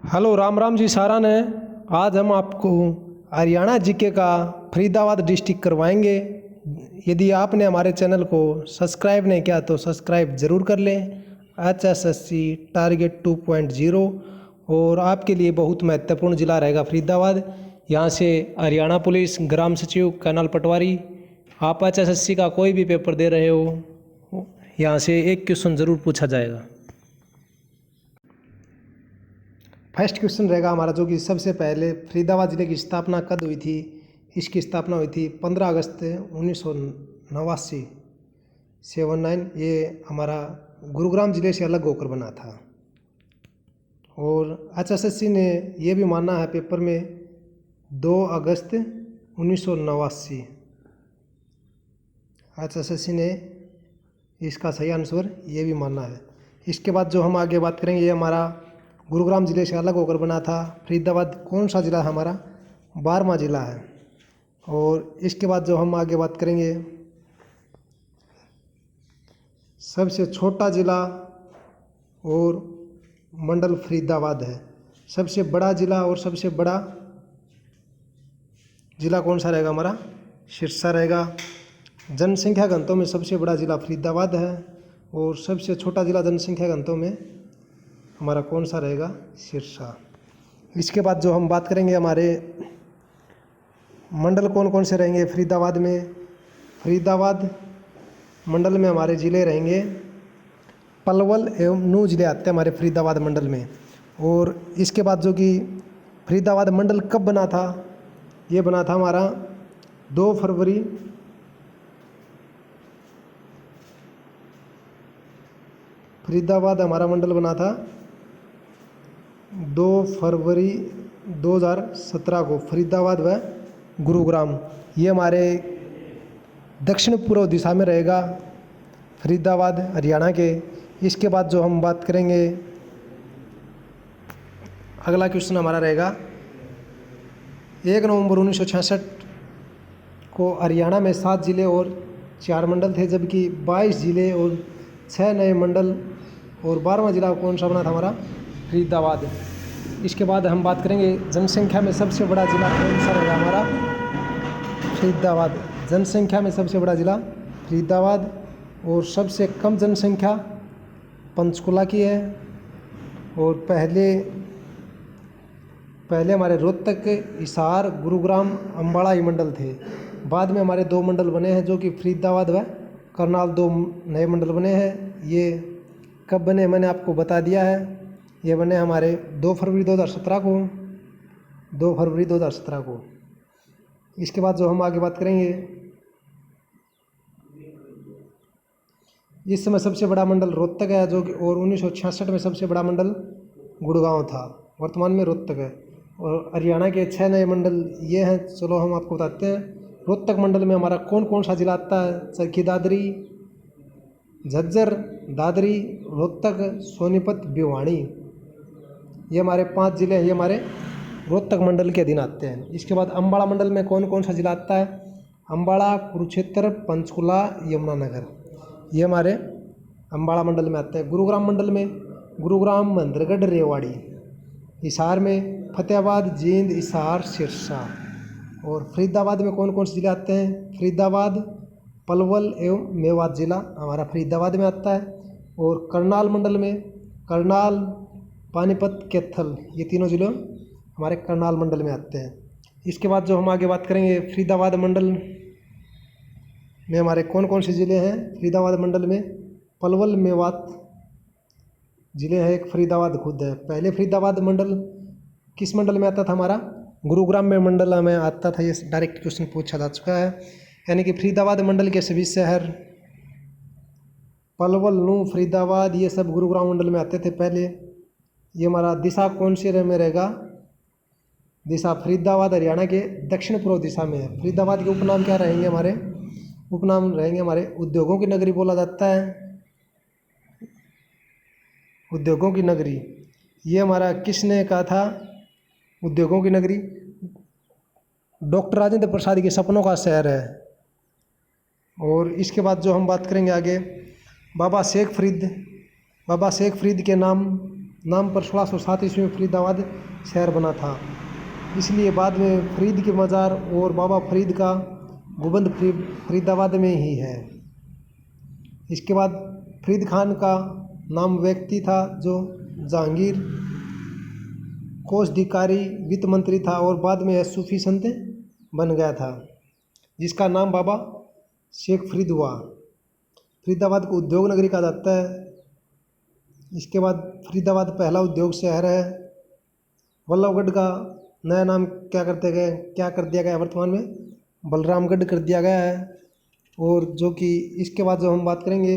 Hello Ram Ram ji सारा ने। आज हम आपको हरियाणा जीके का फरीदाबाद डिस्ट्रिक्ट करवाएंगे। यदि आपने हमारे चैनल को सब्सक्राइब नहीं किया तो सब्सक्राइब ज़रूर कर लें। HSSC टारगेट 2.0 और आपके लिए बहुत महत्वपूर्ण ज़िला रहेगा फरीदाबाद। यहाँ से हरियाणा पुलिस, ग्राम सचिव, कैनाल पटवारी, आप HSSC का कोई भी पेपर दे रहे हो, यहाँ से एक क्वेश्चन ज़रूर पूछा जाएगा। फर्स्ट क्वेश्चन रहेगा हमारा, जो कि सबसे पहले फरीदाबाद ज़िले की स्थापना कब हुई थी। इसकी स्थापना हुई थी 15 अगस्त 1989 79। ये हमारा गुरुग्राम ज़िले से अलग होकर बना था। और HSSC ने ये भी माना है पेपर में 2 अगस्त 1989। HSSC ने इसका सही आंसर ये भी माना है। इसके बाद जो हम आगे बात करेंगे, ये हमारा गुरुग्राम ज़िले से अलग होकर बना था। फरीदाबाद कौन सा ज़िला है हमारा? 12वां ज़िला है। और इसके बाद जो हम आगे बात करेंगे, सबसे छोटा ज़िला और मंडल फरीदाबाद है। सबसे बड़ा ज़िला और सबसे बड़ा ज़िला कौन सा रहेगा हमारा? सिरसा रहेगा। जनसंख्या घनत्व में सबसे बड़ा ज़िला फरीदाबाद है और सबसे छोटा ज़िला जनसंख्या घनत्व में हमारा कौन सा रहेगा? सिरसा। इसके बाद जो हम बात करेंगे, हमारे मंडल कौन कौन से रहेंगे फरीदाबाद में। फरीदाबाद मंडल में हमारे ज़िले रहेंगे पलवल एवं नूह ज़िले आते हैं हमारे फरीदाबाद मंडल में। और इसके बाद जो कि फरीदाबाद मंडल कब बना था, ये बना था हमारा 2 फरवरी 2017 को। फरीदाबाद व गुरुग्राम ये हमारे दक्षिण पूर्व दिशा में रहेगा, फरीदाबाद हरियाणा के। इसके बाद जो हम बात करेंगे, अगला क्वेश्चन हमारा रहेगा 1 नवंबर 1966 को हरियाणा में 7 ज़िले और 4 मंडल थे, जबकि 22 ज़िले और 6 नए मंडल। और 12वां ज़िला कौन सा बना था हमारा? फरीदाबाद। इसके बाद हम बात करेंगे जनसंख्या में सबसे बड़ा ज़िला कौन सा रहेगा हमारा? फरीदाबाद। जनसंख्या में सबसे बड़ा ज़िला फरीदाबाद और सबसे कम जनसंख्या पंचकुला की है। और पहले हमारे रोहतक, हिसार, गुरुग्राम, अम्बाड़ा ये मंडल थे। बाद में हमारे 2 मंडल बने हैं, जो कि फरीदाबाद व करनाल 2 नए मंडल बने हैं। ये कब बने मैंने आपको बता दिया है। ये बने हमारे 2 फरवरी 2017 को। 2 फरवरी 2017 को। इसके बाद जो हम आगे बात करेंगे, इस समय सबसे बड़ा मंडल रोहतक है, जो कि और 1966 में सबसे बड़ा मंडल गुड़गांव था। वर्तमान में रोहतक है। और हरियाणा के 6 नए मंडल ये हैं। चलो हम आपको बताते हैं। रोहतक मंडल में हमारा कौन कौन सा ज़िला आता है? चरखी दादरी, झज्जर, दादरी, रोहतक, सोनीपत, भिवानी। ये हमारे 5 ज़िले हैं, ये हमारे रोहतक मंडल के अधीन आते हैं। इसके बाद अम्बाड़ा मंडल में कौन कौन सा ज़िला आता है? अम्बाड़ा, कुरुक्षेत्र, पंचकुला, यमुनानगर ये हमारे अम्बाड़ा मंडल में आते हैं। गुरुग्राम मंडल में गुरुग्राम, महेंद्रगढ़, रेवाड़ी। हिसार में फतेहाबाद, जींद, हिसार, सिरसा। और फरीदाबाद में कौन कौन से ज़िले आते हैं? फरीदाबाद, पलवल एवं मेवात ज़िला हमारा फरीदाबाद में आता है। और करनाल मंडल में करनाल, पानीपत, कैथल ये तीनों ज़िले हमारे करनाल मंडल में आते हैं। इसके बाद जो हम आगे बात करेंगे, फरीदाबाद मंडल में हमारे कौन कौन से ज़िले हैं? फरीदाबाद मंडल में पलवल, मेवात ज़िले हैं, एक फरीदाबाद खुद है। पहले फरीदाबाद मंडल किस मंडल में आता था हमारा? गुरुग्राम में मंडल में आता था। ये डायरेक्ट क्वेश्चन पूछा जा चुका है। यानी कि फरीदाबाद मंडल के सभी शहर पलवल, नूह, फरीदाबाद ये सब गुरुग्राम मंडल में आते थे पहले। ये हमारा दिशा कौन से में रहेगा? दिशा फरीदाबाद हरियाणा के दक्षिण पूर्व दिशा में है। फरीदाबाद के उपनाम क्या रहेंगे हमारे? उपनाम रहेंगे हमारे उद्योगों की नगरी बोला जाता है। उद्योगों की नगरी ये हमारा किसने कहा था? उद्योगों की नगरी डॉक्टर राजेंद्र प्रसाद के सपनों का शहर है। और इसके बाद जो हम बात करेंगे आगे, बाबा शेख फरीद के नाम नाम पर 1607 ईस्वी में फरीदाबाद शहर बना था, इसलिए बाद में फरीद की मज़ार और बाबा फरीद का गुंबद फरीदाबाद में ही है। इसके बाद फरीद खान का नाम व्यक्ति था जो जहांगीर कोषाधिकारी वित्त मंत्री था और बाद में सूफी संत बन गया था, जिसका नाम बाबा शेख फरीद हुआ। फरीदाबाद को उद्योग नगरी कहा जाता है। इसके बाद फरीदाबाद पहला उद्योग शहर है। बल्लभगढ़ का नया नाम क्या कर दिया गया वर्तमान में? बलरामगढ़ कर दिया गया है। और जो कि इसके बाद जो हम बात करेंगे,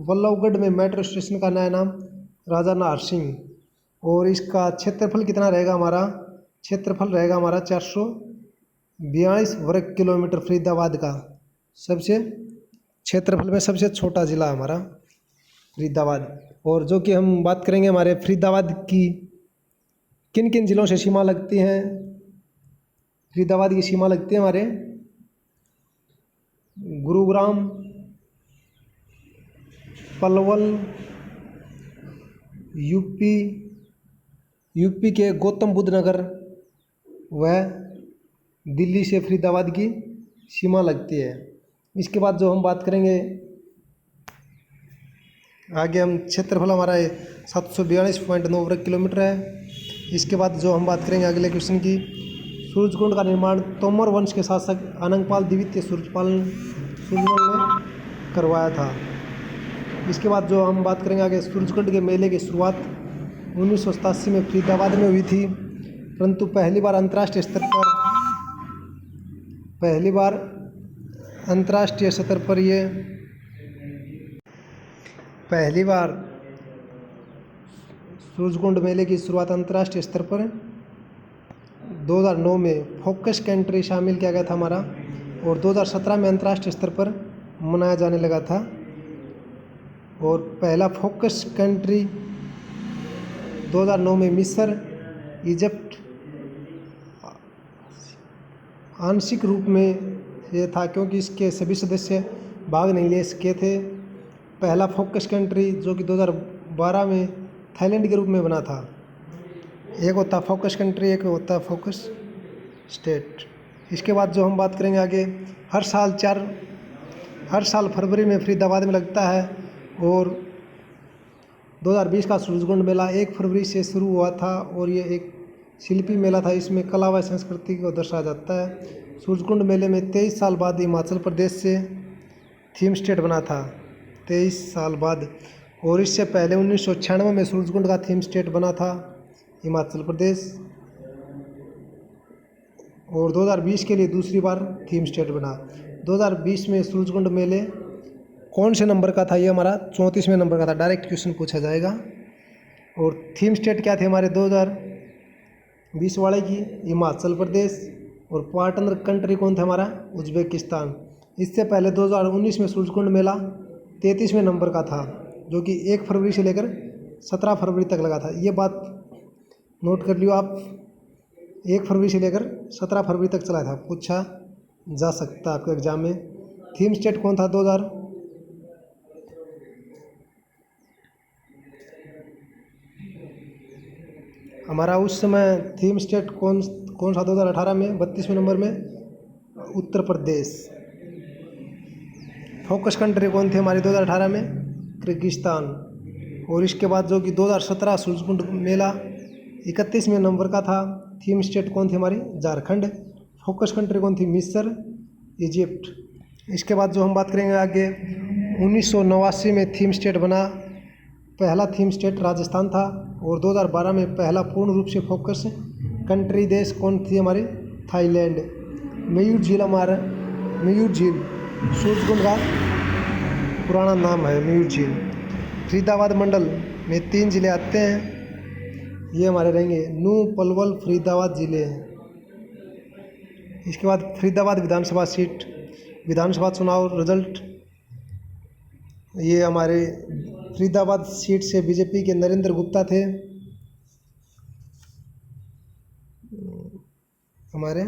बल्लभगढ़ में मेट्रो स्टेशन का नया नाम राजा नाहर सिंह। और इसका क्षेत्रफल कितना रहेगा हमारा? क्षेत्रफल रहेगा हमारा 442 वर्ग किलोमीटर। फरीदाबाद का सबसे क्षेत्रफल में सबसे छोटा ज़िला हमारा फरीदाबाद। और जो कि हम बात करेंगे हमारे फरीदाबाद की किन किन ज़िलों से सीमा लगती हैं। फरीदाबाद की सीमा लगती है हमारे गुरुग्राम, पलवल, यूपी के गौतम बुद्ध नगर व दिल्ली से फरीदाबाद की सीमा लगती है। इसके बाद जो हम बात करेंगे आगे, हम क्षेत्रफल हमारा 742.9 वर्ग किलोमीटर है। इसके बाद जो हम बात करेंगे अगले क्वेश्चन की, सूरजकुंड का निर्माण तोमर वंश के शासक अनंगपाल द्वितीय सूरजमल ने करवाया था। इसके बाद जो हम बात करेंगे आगे, सूरजकुंड के मेले की शुरुआत 1987 में फरीदाबाद में हुई थी, परंतु पहली बार अंतर्राष्ट्रीय स्तर पर सूरजकुंड मेले की शुरुआत अंतर्राष्ट्रीय स्तर पर 2009 में फोकस कंट्री शामिल किया गया था हमारा, और 2017 में अंतर्राष्ट्रीय स्तर पर मनाया जाने लगा था। और पहला फोकस कंट्री 2009 में मिस्र, इजिप्ट आंशिक रूप में ये था, क्योंकि इसके सभी सदस्य भाग नहीं ले सके थे। पहला फोकस कंट्री जो कि 2012 में थाईलैंड के रूप में बना था। एक होता फोकस कंट्री, एक होता फोकस स्टेट। इसके बाद जो हम बात करेंगे आगे, हर साल फरवरी में फरीदाबाद में लगता है। और 2020 का सूरजकुंड मेला 1 फरवरी से शुरू हुआ था, और ये एक शिल्पी मेला था। इसमें कला व संस्कृति को दर्शाया जाता है। सूरजकुंड मेले में 23 साल बाद हिमाचल प्रदेश से थीम स्टेट बना था, 23 साल बाद। और इससे पहले 1996 में सूरजकुंड का थीम स्टेट बना था हिमाचल प्रदेश, और 2020 के लिए दूसरी बार थीम स्टेट बना। 2020 में सूरजकुंड मेले कौन से नंबर का था? ये हमारा 34वें नंबर का था। डायरेक्ट क्वेश्चन पूछा जाएगा। और थीम स्टेट क्या थे हमारे 2020 वाले की? हिमाचल प्रदेश। और पार्टनर कंट्री कौन था हमारा? उज्बेकिस्तान। इससे पहले 2019 में सूरजकुंड मेला 33वें नंबर का था, जो कि 1 फरवरी से लेकर 17 फरवरी तक लगा था। ये बात नोट कर लियो आप, 1 फरवरी से लेकर 17 फरवरी तक चला था, पूछा जा सकता है आपके एग्जाम में। थीम स्टेट कौन था 2000? हमारा उस समय थीम स्टेट कौन सा 2018 में 32वें नंबर में? उत्तर प्रदेश। फोकस कंट्री कौन थी हमारी 2018 में? किर्गिस्तान। और इसके बाद जो कि 2017 सूरजकुंड मेला 31वें नंबर का था। थीम स्टेट कौन थी हमारी? झारखंड। फोकस कंट्री कौन थी? मिस्र, इजिप्ट। इसके बाद जो हम बात करेंगे आगे, 1989 में थीम स्टेट बना। पहला थीम स्टेट राजस्थान था। और 2012 में पहला पूर्ण रूप से फोकस कंट्री देश कौन थी हमारी? थाईलैंड। मयूर झील सूरजकुंड का पुराना नाम है, मयूर झील। फरीदाबाद मंडल में 3 ज़िले आते हैं, ये हमारे रहेंगे नूंह, पलवल, फरीदाबाद ज़िले। इसके बाद फरीदाबाद विधानसभा सीट, विधानसभा चुनाव रिजल्ट, ये हमारे फरीदाबाद सीट से बीजेपी के नरेंद्र गुप्ता थे हमारे।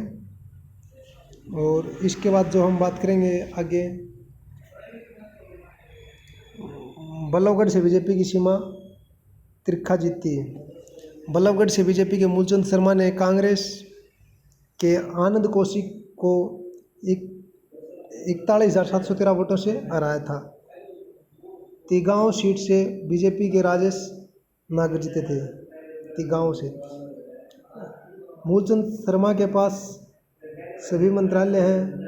और इसके बाद जो हम बात करेंगे आगे, बल्लभगढ़ से बीजेपी की सीमा तिरखा जीती है। बल्लभगढ़ से बीजेपी के मूलचंद शर्मा ने कांग्रेस के आनंद कौशिक को 41,713 वोटों से हराया था। तिगांव सीट से बीजेपी के राजेश नागर जीते थे। तिगांव से मूलचंद शर्मा के पास सभी मंत्रालय हैं,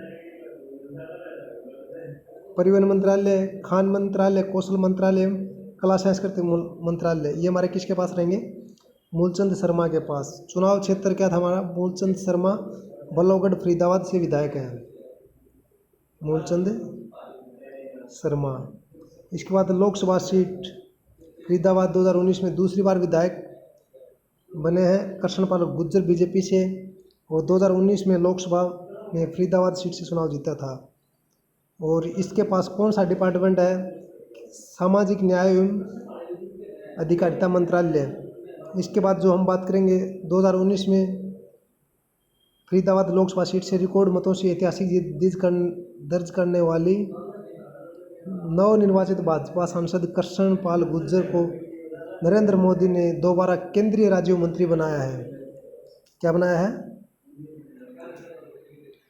परिवहन मंत्रालय, खान मंत्रालय, कौशल मंत्रालय, कला संस्कृति मंत्रालय। ये हमारे किसके पास रहेंगे? मूलचंद शर्मा के पास। चुनाव क्षेत्र क्या था हमारा? मूलचंद शर्मा बल्लभगढ़ फरीदाबाद से विधायक हैं, मूलचंद शर्मा। इसके बाद लोकसभा सीट फरीदाबाद 2019 में दूसरी बार विधायक बने हैं कृष्णपाल गुर्जर बीजेपी से, और 2019 में लोकसभा में फरीदाबाद सीट से चुनाव जीता था। और इसके पास कौन सा डिपार्टमेंट है? सामाजिक न्याय एवं अधिकारिता मंत्रालय। इसके बाद जो हम बात करेंगे 2019 में फरीदाबाद लोकसभा सीट से रिकॉर्ड मतों से ऐतिहासिक जीत दर्ज करने वाली नवनिर्वाचित भाजपा सांसद कृष्णपाल गुर्जर को नरेंद्र मोदी ने दोबारा केंद्रीय राज्य मंत्री बनाया है। क्या बनाया है?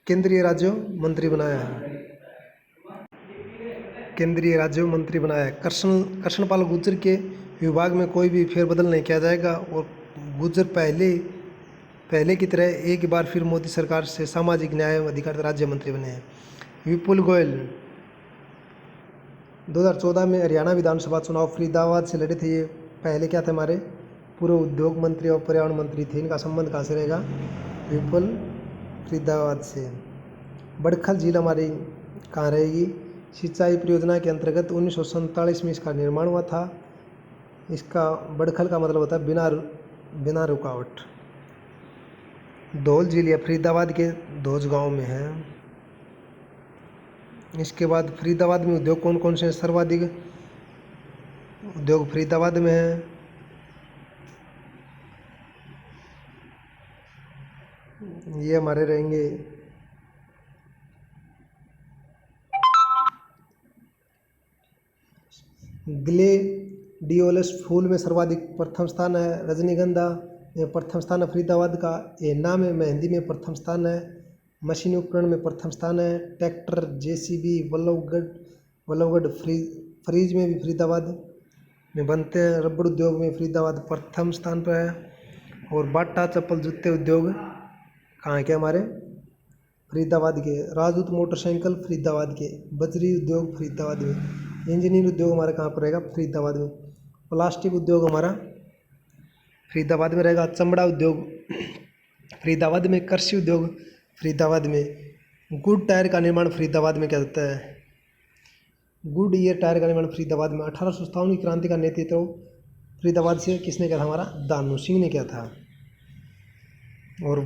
केंद्रीय राज्य मंत्री बनाया है। केंद्रीय राज्य मंत्री बनाया है। कृष्णपाल गुर्जर के विभाग में कोई भी फेरबदल नहीं किया जाएगा, और गुर्जर पहले की तरह एक बार फिर मोदी सरकार से सामाजिक न्याय एवं अधिकारिता राज्य मंत्री बने हैं। विपुल गोयल 2014 में हरियाणा विधानसभा चुनाव फरीदाबाद से लड़े थे। ये पहले क्या थे? हमारे पूर्व उद्योग मंत्री और पर्यावरण मंत्री थे। इनका संबंध कहाँ से रहेगा? विपुल फरीदाबाद से। बड़खल झील हमारी कहाँ रहेगी? सिंचाई परियोजना के अंतर्गत 1947 में इसका निर्माण हुआ था। इसका बड़खल का मतलब होता है बिना रुकावट। धौल झील या फरीदाबाद के धौज गांव में है। इसके बाद फरीदाबाद में उद्योग कौन कौन से हैं? सर्वाधिक उद्योग फरीदाबाद में है। ये हमारे रहेंगे ग्लेडियोलस फूल में सर्वाधिक प्रथम स्थान है। रजनीगंधा में प्रथम स्थान है फरीदाबाद का। एन्ना में मेहंदी में प्रथम स्थान है। मशीनी उपकरण में प्रथम स्थान है। ट्रैक्टर जेसीबी बल्लभगढ़ फ्रीज में भी फरीदाबाद में बनते हैं। रबड़ उद्योग में फरीदाबाद प्रथम स्थान पर है। और बाटा चप्पल जूते उद्योग कहाँ है? क्या हमारे फरीदाबाद के। राजदूत मोटरसाइकिल फरीदाबाद के। बजरी उद्योग फरीदाबाद में। इंजीनियर उद्योग हमारा कहाँ पर रहेगा? फरीदाबाद में। प्लास्टिक उद्योग हमारा फरीदाबाद में रहेगा। चमड़ा उद्योग फरीदाबाद में। कृषि उद्योग फरीदाबाद में। गुड टायर का निर्माण फरीदाबाद में क्या होता है? गुड ईयर टायर का निर्माण फरीदाबाद में। 1857 की क्रांति का नेतृत्व फरीदाबाद से किसने किया था? हमारा दानू सिंह ने किया था। और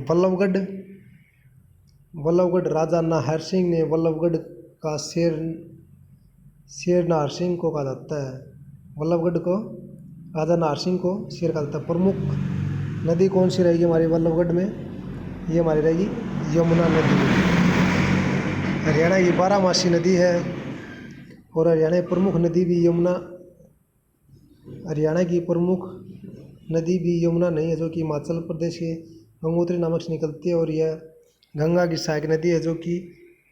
बल्लभगढ़ राजा नाहर सिंह ने बल्लभगढ़ का शेर नाहर सिंह को कहा जाता है। बल्लभगढ़ को राजा नाहर सिंह को शेर कहा जाता है। प्रमुख नदी कौन सी रहेगी हमारी बल्लभगढ़ में? ये हमारी रहेगी यमुना नदी। हरियाणा की 12मासी नदी है, और हरियाणा की प्रमुख नदी भी यमुना। हरियाणा की प्रमुख नदी भी यमुना नहीं है, जो कि हिमाचल प्रदेश के गंगोत्री नामक से निकलती है। और यह गंगा की सहायक नदी है, जो कि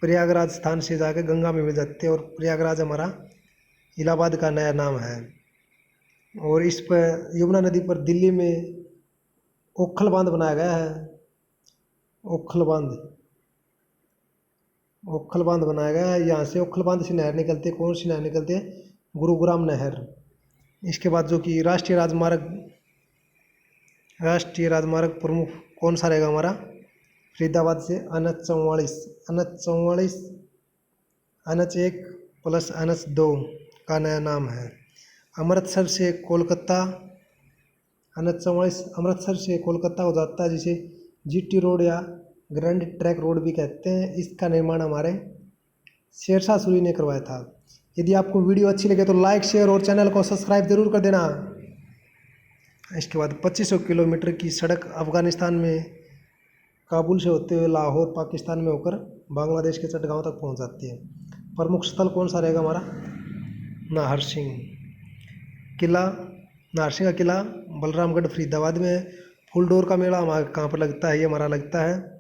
प्रयागराज स्थान से जाकर गंगा में मिल जाती है। और प्रयागराज हमारा इलाहाबाद का नया नाम है। और इस पर यमुना नदी पर दिल्ली में ओखल बांध बनाया गया है। ओखल बांध बनाया गया है। यहाँ से ओखल बांध से नहर निकलती है। कौन सी नहर निकलती है? गुरुग्राम नहर। इसके बाद जो कि राष्ट्रीय राजमार्ग प्रमुख कौन सा रहेगा हमारा? फरीदाबाद से NH 1 + NH 2 का नया नाम है। अमृतसर से कोलकाता अमृतसर से कोलकाता हो जाता है, जिसे GT रोड या ग्रैंड ट्रैक रोड भी कहते हैं। इसका निर्माण हमारे शेरशाह सूरी ने करवाया था। यदि आपको वीडियो अच्छी लगे तो लाइक, शेयर और चैनल को सब्सक्राइब जरूर कर देना। इसके बाद 2500 किलोमीटर की सड़क अफगानिस्तान में काबुल से होते हुए लाहौर पाकिस्तान में होकर बांग्लादेश के चटगांव तक पहुंच जाती है। प्रमुख स्थल कौन सा रहेगा हमारा? नाहर सिंह। किला नारसिंह का किला बलरामगढ़ फरीदाबाद में है। फूलडोर का मेला हमारे कहाँ पर लगता है, ये हमारा लगता है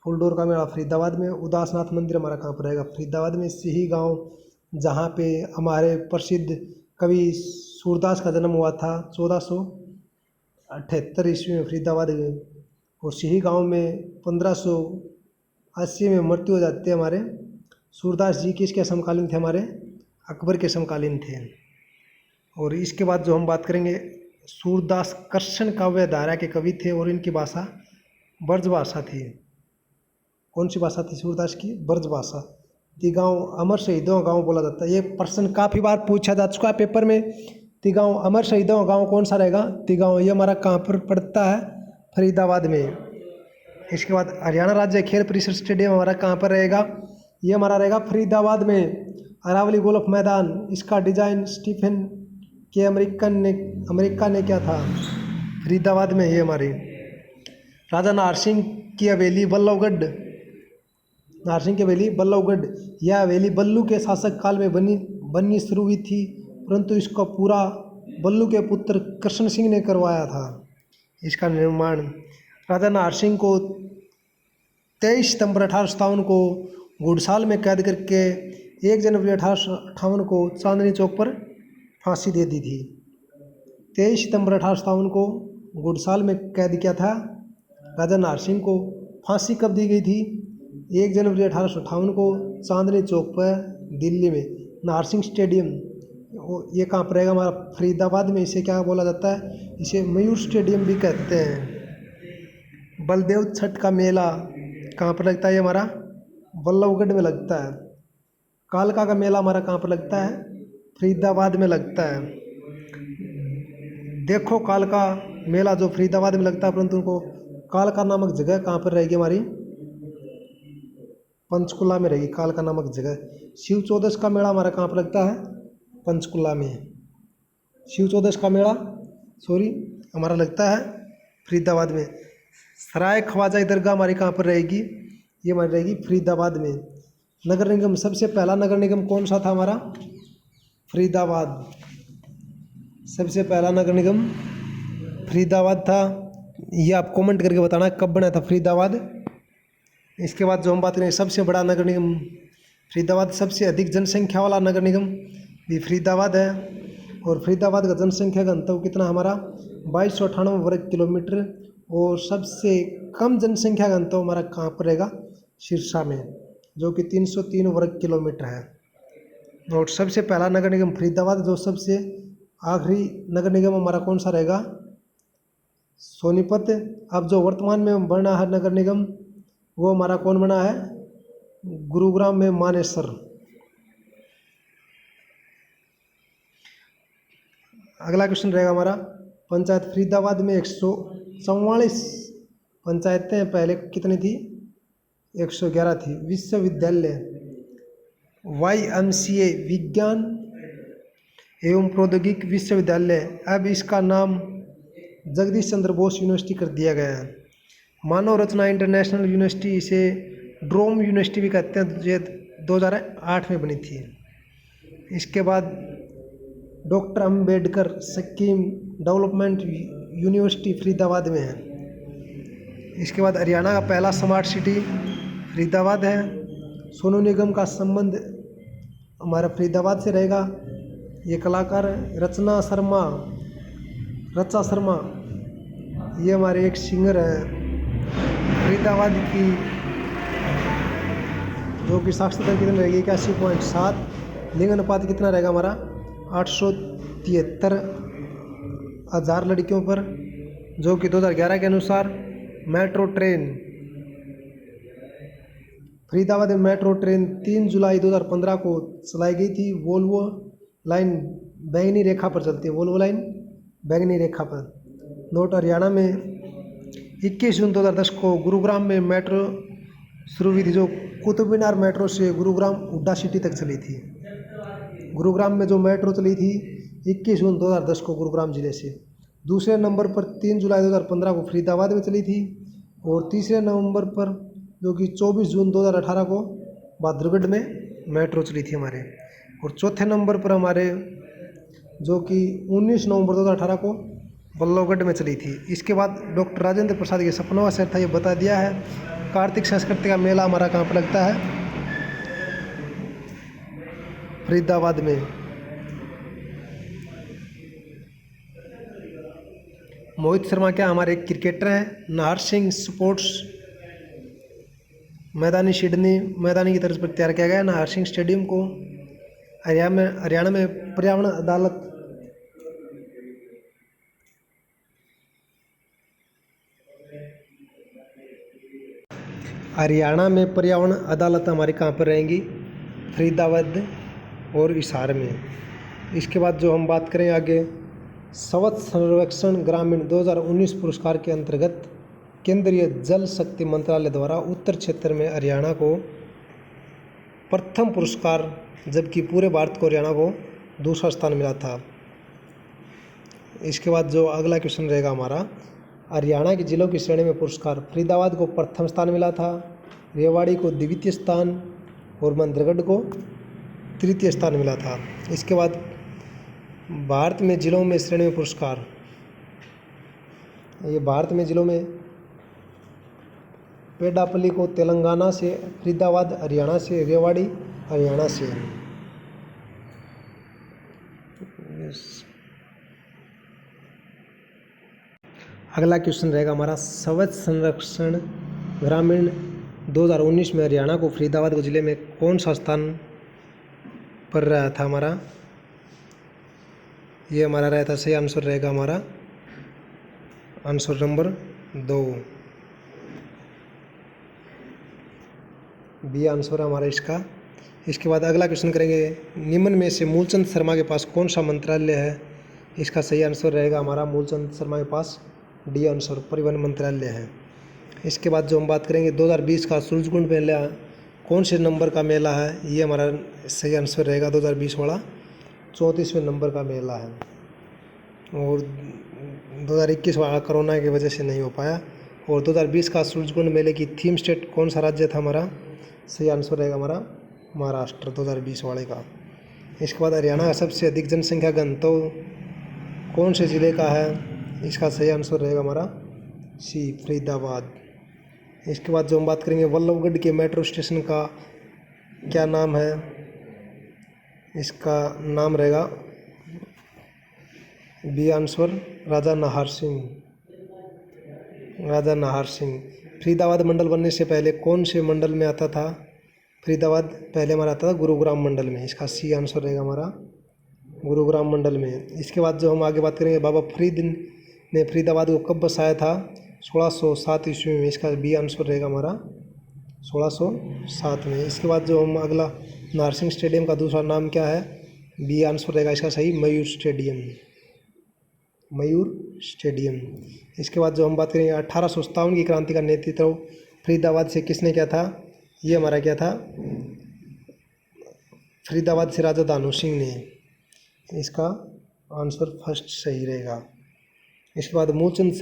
फूलडोर का मेला फरीदाबाद में। उदासनाथ मंदिर हमारा कहाँ पर रहेगा, फरीदाबाद में। सिही गांव, जहाँ पे हमारे प्रसिद्ध कवि सूरदास का जन्म हुआ था 1478 ईस्वी में फरीदाबाद में। और सिही गांव में 1580 में मृत्यु हो जाती है हमारे। सूरदास जी किसके समकालीन थे, हमारे अकबर के समकालीन थे। और इसके बाद जो हम बात करेंगे, सूरदास कृष्ण काव्य धारा के कवि थे और इनकी भाषा ब्रज भाषा थी। कौन सी भाषा थी सूरदास की? ब्रज भाषा। तिगांव अमर शहीदों का गाँव बोला जाता है। ये प्रश्न काफ़ी बार पूछा जा चुका है पेपर में। तिगांव अमर शहीदों का गाँव कौन सा रहेगा? तिगांव। ये हमारा कहाँ पर पड़ता है? फरीदाबाद में। इसके बाद हरियाणा राज्य खेल परिषद स्टेडियम हमारा कहाँ पर रहेगा? ये हमारा रहेगा फरीदाबाद में। अरावली गोल्फ मैदान, इसका डिजाइन स्टीफन के अमेरिका ने क्या था? फरीदाबाद में। ये हमारी राजा नारसिंह की हवेली बल्लभगढ़, नारसिंह की हवेली बल्लभगढ़। यह हवेली बल्लू के शासक काल में बननी शुरू हुई थी, परंतु इसका पूरा बल्लू के पुत्र कृष्ण सिंह ने करवाया था। इसका निर्माण राजा नारसिंह को 23 सितंबर 1857 को घुड़साल में कैद करके 1 जनवरी 1858 को चांदनी चौक पर फांसी दे दी थी। 23 सितंबर 1857 को घुड़साल में कैद किया था राजा नारसिंह को। फांसी कब दी गई थी? 1 जनवरी 1858 को चांदनी चौक पर दिल्ली में। नारसिंह स्टेडियम ये कहाँ पर रहेगा? हमारा फरीदाबाद में। इसे क्या बोला जाता है? इसे मयूर स्टेडियम भी कहते हैं। बलदेव छठ का मेला कहाँ पर लगता है? ये हमारा बल्लभगढ़ में लगता है। कालका का मेला हमारा कहाँ पर लगता है? फरीदाबाद में लगता है। देखो कालका मेला जो फरीदाबाद में लगता है, परंतु उनको कालका नामक जगह कहाँ पर रहेगी? हमारी पंचकुला में रहेगी कालका नामक जगह। शिव चौदस का मेला हमारा कहाँ पर लगता है? पंचकुला में। शिव चौदस का मेला हमारा लगता है फरीदाबाद में। सराय ख्वाजा दरगाह हमारी कहाँ पर रहेगी? ये हमारी रहेगी फरीदाबाद में। नगर निगम, सबसे पहला नगर निगम कौन सा था हमारा? फरीदाबाद। सबसे पहला नगर निगम फरीदाबाद था। ये आप कमेंट करके बताना कब बना था फरीदाबाद। इसके बाद जो हम बात करें सबसे बड़ा नगर निगम फरीदाबाद, सबसे अधिक जनसंख्या वाला नगर निगम भी फरीदाबाद है। और फरीदाबाद का जनसंख्या घनत्व कितना हमारा? 2298 वर्ग किलोमीटर। और सबसे कम जनसंख्या घनत्व हमारा कहाँ पर रहेगा? सिरसा में, जो कि 303 वर्ग किलोमीटर है। और सबसे पहला नगर निगम फरीदाबाद। जो सबसे आखिरी नगर निगम हमारा कौन सा रहेगा? सोनीपत। अब जो वर्तमान में बना है नगर निगम, वो हमारा कौन बना है? गुरुग्राम में मानेसर। अगला क्वेश्चन रहेगा हमारा, पंचायत फरीदाबाद में 144 पंचायतें पहले कितनी थी? 111 थी। विश्वविद्यालय YMCA विज्ञान एवं प्रौद्योगिकी विश्वविद्यालय, अब इसका नाम जगदीश चंद्र बोस यूनिवर्सिटी कर दिया गया है। मानव रचना इंटरनेशनल यूनिवर्सिटी, इसे ड्रोम यूनिवर्सिटी भी कहते हैं, ये 2008 में बनी थी। इसके बाद doctor Ambedkar scheme development university Faridabad में है। इसके बाद हरियाणा का पहला स्मार्ट सिटी फरीदाबाद है। सोनू निगम का संबंध हमारा फरीदाबाद से रहेगा। ये कलाकार रचा शर्मा, ये हमारे एक सिंगर है फरीदाबाद की, जो कि साक्षरता कितनी रहेगी? 81.7। लिंग अनुपात कितना रहेगा हमारा? 873,000 लड़कियों पर, जो कि 2011 के अनुसार। मेट्रो ट्रेन फरीदाबाद में मेट्रो ट्रेन 3 जुलाई 2015 को चलाई गई थी। वोल्वो लाइन बैंगनी रेखा पर चलती है, वोल्वो लाइन बैंगनी रेखा पर। नोट हरियाणा में 21 जून 2010 को गुरुग्राम में मेट्रो शुरू हुई थी, जो कुतुब मीनार मेट्रो से गुरुग्राम हुड्डा सिटी तक चली थी। गुरुग्राम में जो मेट्रो चली थी 21 जून 2010 को गुरुग्राम जिले से। दूसरे नंबर पर 3 जुलाई 2015 को फरीदाबाद में चली थी। और तीसरे नंबर पर, जो कि 24 जून 2018 को बहादुरगढ़ में मेट्रो चली थी हमारे। और चौथे नंबर पर हमारे जो कि 19 नवंबर 2018 को बल्लभगढ़ में चली थी। इसके बाद डॉक्टर राजेंद्र प्रसाद ये सपनों शहर था, ये बता दिया है। कार्तिक संस्कृति का मेला हमारा कहाँ पर लगता है? फरीदाबाद में। मोहित शर्मा क्या हमारे एक क्रिकेटर हैं। नाहर सिंह स्पोर्ट्स मैदानी की तर्ज पर तैयार किया गया है। नाहर सिंह स्टेडियम को हरियाणा में पर्यावरण अदालत हमारी कहाँ पर रहेंगी? फरीदाबाद और हिसार में। इसके बाद जो हम बात करें आगे, स्वच्छ सर्वेक्षण ग्रामीण 2019 पुरस्कार के अंतर्गत केंद्रीय जल शक्ति मंत्रालय द्वारा उत्तर क्षेत्र में हरियाणा को प्रथम पुरस्कार, जबकि पूरे भारत को हरियाणा को दूसरा स्थान मिला था। इसके बाद जो अगला क्वेश्चन रहेगा हमारा, हरियाणा के जिलों की श्रेणी में पुरस्कार, फरीदाबाद को प्रथम स्थान मिला था, रेवाड़ी को द्वितीय स्थान और मंदरगढ़ को तृतीय स्थान मिला था। इसके बाद भारत में जिलों में श्रेणी में पुरस्कार, ये भारत में जिलों में पेड्डापल्ली को तेलंगाना से, फरीदाबाद हरियाणा से, रेवाड़ी हरियाणा से। अगला क्वेश्चन रहेगा हमारा, स्वच्छ संरक्षण ग्रामीण 2019 में हरियाणा को फरीदाबाद को जिले में कौन सा स्थान पर रहा था हमारा? ये हमारा रहता, सही आंसर रहेगा हमारा आंसर नंबर 2, बी आंसर है हमारा इसका। इसके बाद अगला क्वेश्चन करेंगे, निम्न में से मूलचंद शर्मा के पास कौन सा मंत्रालय है? इसका सही आंसर रहेगा हमारा मूलचंद शर्मा के पास डी आंसर परिवहन मंत्रालय है। इसके बाद जो हम बात करेंगे 2020 का सूरजकुंड मेला कौन से नंबर का मेला है? ये हमारा सही आंसर रहेगा 2020 वाला 34वें नंबर का मेला है, और 2021 वाला कोरोना की वजह से नहीं हो पाया। और 2020 का सूरजकुंड मेले की थीम स्टेट कौन सा राज्य था हमारा? सही आंसर रहेगा हमारा महाराष्ट्र 2020 वाले का। इसके बाद हरियाणा का सबसे अधिक जनसंख्या घन तो कौन से ज़िले का है? इसका सही आंसर रहेगा हमारा सी फरीदाबाद। इसके बाद जो हम बात करेंगे, बल्लभगढ़ के मेट्रो स्टेशन का क्या नाम है? इसका नाम रहेगा बी आंसर राजा नाहर सिंह। फरीदाबाद मंडल बनने से पहले कौन से मंडल में आता था? फरीदाबाद पहले हमारा आता था गुरुग्राम मंडल में। इसका सी आंसर रहेगा हमारा गुरुग्राम मंडल में। इसके बाद जो हम आगे बात करेंगे, बाबा फरीद ने फरीदाबाद को कब बसाया था? 1607 ईस्वी में। इसका बी आंसर रहेगा हमारा 1607 में। इसके बाद जो हम अगला, नाहर सिंह स्टेडियम का दूसरा नाम क्या है? बी आंसर रहेगा इसका सही मयूर स्टेडियम। इसके बाद जो हम बात करेंगे, 1857 की क्रांति का नेतृत्व फरीदाबाद से किसने किया था? ये हमारा क्या था? फरीदाबाद से राजा दानू सिंह ने। इसका आंसर फर्स्ट सही रहेगा। इसके बाद मूलचंद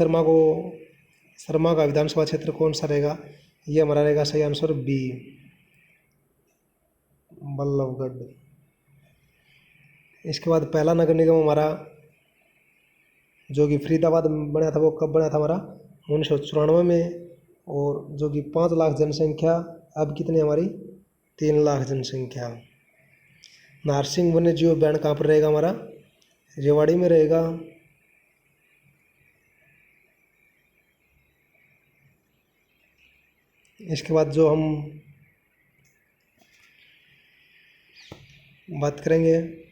शर्मा का विधानसभा क्षेत्र कौन सा रहेगा? ये हमारा रहेगा सही आंसर बी बल्लभगढ़। इसके बाद पहला नगर निगम हमारा जो कि फरीदाबाद में बना था, वो कब बना था हमारा? 1994 में। और जो कि 5 लाख जनसंख्या, अब कितनी हमारी? 3 लाख जनसंख्या। नाहर सिंह वन्य जीव उद्यान कहाँ पर रहेगा हमारा? रेवाड़ी में रहेगा। इसके बाद जो हम बात करेंगे